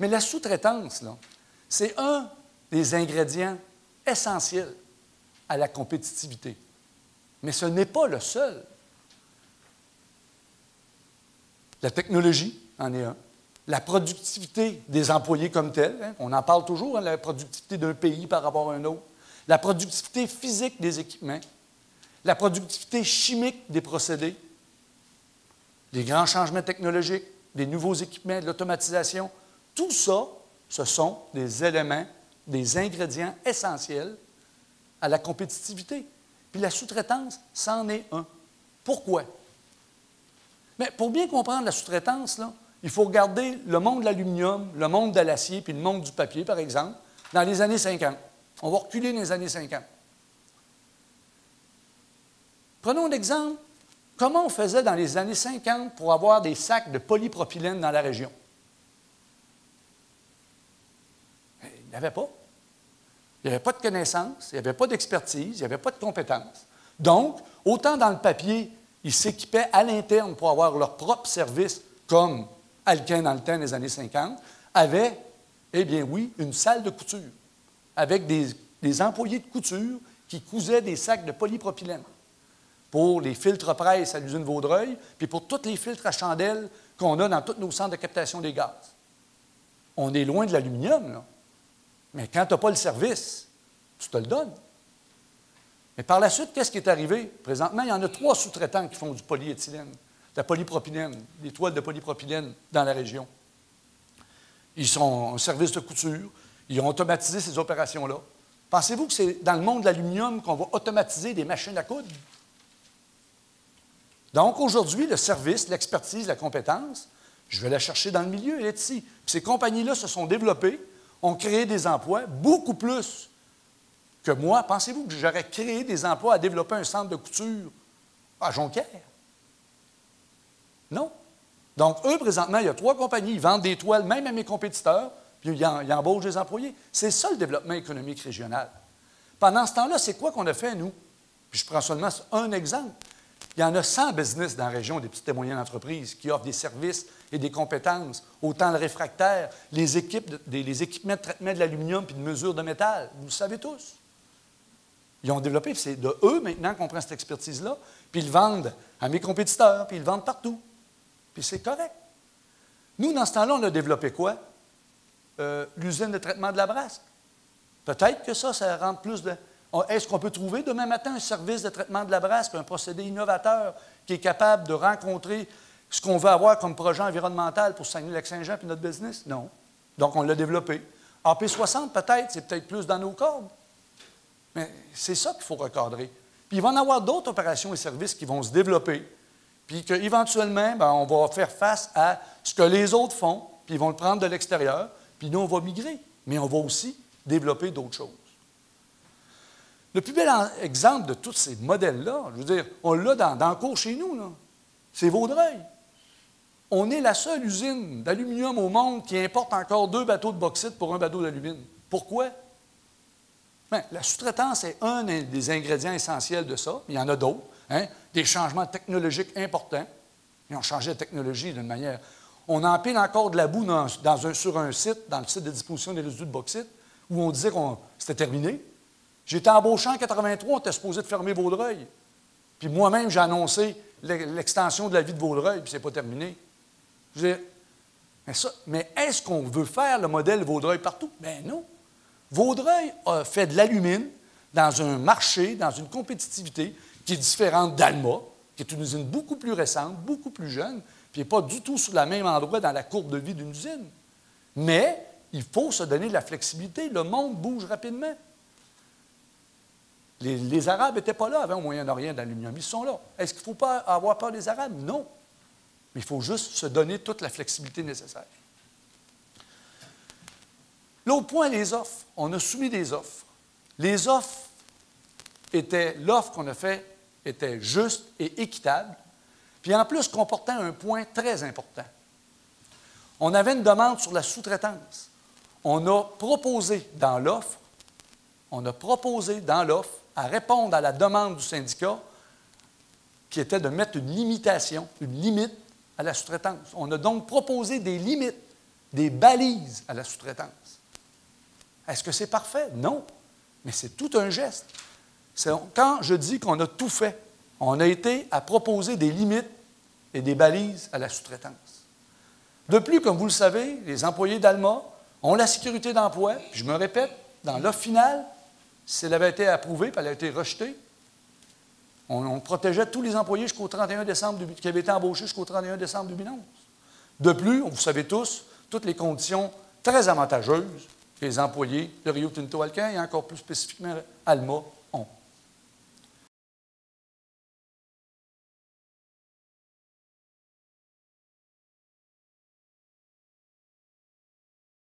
Mais la sous-traitance, là, c'est un des ingrédients essentiels à la compétitivité. Mais ce n'est pas le seul. La technologie en est un. La productivité des employés comme telle, hein, on en parle toujours, hein, la productivité d'un pays par rapport à un autre. La productivité physique des équipements. La productivité chimique des procédés. Les grands changements technologiques, des nouveaux équipements, de l'automatisation. Tout ça, ce sont des éléments, des ingrédients essentiels à la compétitivité. Puis la sous-traitance, c'en est un. Pourquoi? Mais pour bien comprendre la sous-traitance, là, il faut regarder le monde de l'aluminium, le monde de l'acier, puis le monde du papier, par exemple, dans les années 50. On va reculer dans les années 50. Prenons un exemple. Comment on faisait dans les années 50 pour avoir des sacs de polypropylène dans la région? Il n'y avait pas. Il n'y avait pas de connaissances, il n'y avait pas d'expertise, il n'y avait pas de compétences. Donc, autant dans le papier, ils s'équipaient à l'interne pour avoir leur propre service, comme Alcan dans le temps des années 50, avaient, eh bien oui, une salle de couture, avec des employés de couture qui cousaient des sacs de polypropylène pour les filtres presse à l'usine Vaudreuil, puis pour tous les filtres à chandelle qu'on a dans tous nos centres de captation des gaz. On est loin de l'aluminium, là. Mais quand tu n'as pas le service, tu te le donnes. Mais par la suite, qu'est-ce qui est arrivé? Présentement, il y en a 3 sous-traitants qui font du polyéthylène, de la polypropylène, des toiles de polypropylène dans la région. Ils sont en service de couture, ils ont automatisé ces opérations-là. Pensez-vous que c'est dans le monde de l'aluminium qu'on va automatiser des machines à coudre? Donc, aujourd'hui, le service, l'expertise, la compétence, je vais la chercher dans le milieu, elle est ici. Puis ces compagnies-là se sont développées, ont créé des emplois, beaucoup plus que moi. Pensez-vous que j'aurais créé des emplois à développer un centre de couture à Jonquière? Non. Donc, eux, présentement, il y a 3 compagnies, ils vendent des toiles même à mes compétiteurs, puis ils embauchent des employés. C'est ça le développement économique régional. Pendant ce temps-là, c'est quoi qu'on a fait, nous? Puis je prends seulement un exemple. Il y en a 100 business dans la région, des petites et moyennes entreprises, qui offrent des services et des compétences, autant le réfractaire, les équipements de traitement de l'aluminium puis de mesure de métal. Vous le savez tous. Ils ont développé, puis c'est de eux maintenant qu'on prend cette expertise-là, puis ils le vendent à mes compétiteurs, puis ils le vendent partout. Puis c'est correct. Nous, dans ce temps-là, on a développé quoi? L'usine de traitement de la Brasque. Peut-être que ça rentre plus de... Est-ce qu'on peut trouver demain matin un service de traitement de la Brasque, un procédé innovateur qui est capable de rencontrer ce qu'on veut avoir comme projet environnemental pour Saguenay-Lac-Saint-Jean et notre business? Non. Donc, on l'a développé. AP60, peut-être, c'est peut-être plus dans nos cordes. Mais c'est ça qu'il faut recadrer. Puis, il va y en avoir d'autres opérations et services qui vont se développer, puis qu'éventuellement, on va faire face à ce que les autres font, puis ils vont le prendre de l'extérieur, puis nous, on va migrer. Mais on va aussi développer d'autres choses. Le plus bel exemple de tous ces modèles-là, je veux dire, on l'a dans le cours chez nous, là. C'est Vaudreuil. On est la seule usine d'aluminium au monde qui importe encore 2 bateaux de bauxite pour un bateau d'alumine. Pourquoi? Bien, la sous-traitance est un des ingrédients essentiels de ça. Il y en a d'autres. Hein? Des changements technologiques importants. Ils ont changé la technologie d'une manière. On empile encore de la boue sur un site, dans le site de disposition des résidus de bauxite, où on disait que c'était terminé. J'étais embauché en 83, on était supposé de fermer Vaudreuil. Puis moi-même, j'ai annoncé l'extension de la vie de Vaudreuil, puis c'est pas terminé. Je veux dire, mais est-ce qu'on veut faire le modèle Vaudreuil partout? Bien non. Vaudreuil a fait de l'alumine dans un marché, dans une compétitivité qui est différente d'Alma, qui est une usine beaucoup plus récente, beaucoup plus jeune, puis n'est pas du tout sur le même endroit dans la courbe de vie d'une usine. Mais il faut se donner de la flexibilité. Le monde bouge rapidement. Les Arabes n'étaient pas là avant au Moyen-Orient d'aluminium. Ils sont là. Est-ce qu'il ne faut pas avoir peur des Arabes? Non. Mais il faut juste se donner toute la flexibilité nécessaire. L'autre point, les offres. On a soumis des offres. Les offres l'offre qu'on a faite était juste et équitable, puis en plus comportait un point très important. On avait une demande sur la sous-traitance. On a proposé dans l'offre à répondre à la demande du syndicat qui était de mettre une limitation, une limite à la sous-traitance. On a donc proposé des limites des balises à la sous-traitance. Est-ce que c'est parfait? Non, mais c'est tout un geste. Quand je dis qu'on a tout fait, on a été à proposer des limites et des balises à la sous-traitance. De plus, comme vous le savez, les employés d'Alma ont la sécurité d'emploi, puis je me répète, dans l'offre finale, si elle avait été approuvée, puis elle a été rejetée, on protégeait tous les employés jusqu'au 31 décembre qui avaient été embauchés jusqu'au 31 décembre 2011. De plus, vous savez tous, toutes les conditions très avantageuses que les employés de Rio Tinto Alcan et encore plus spécifiquement Alma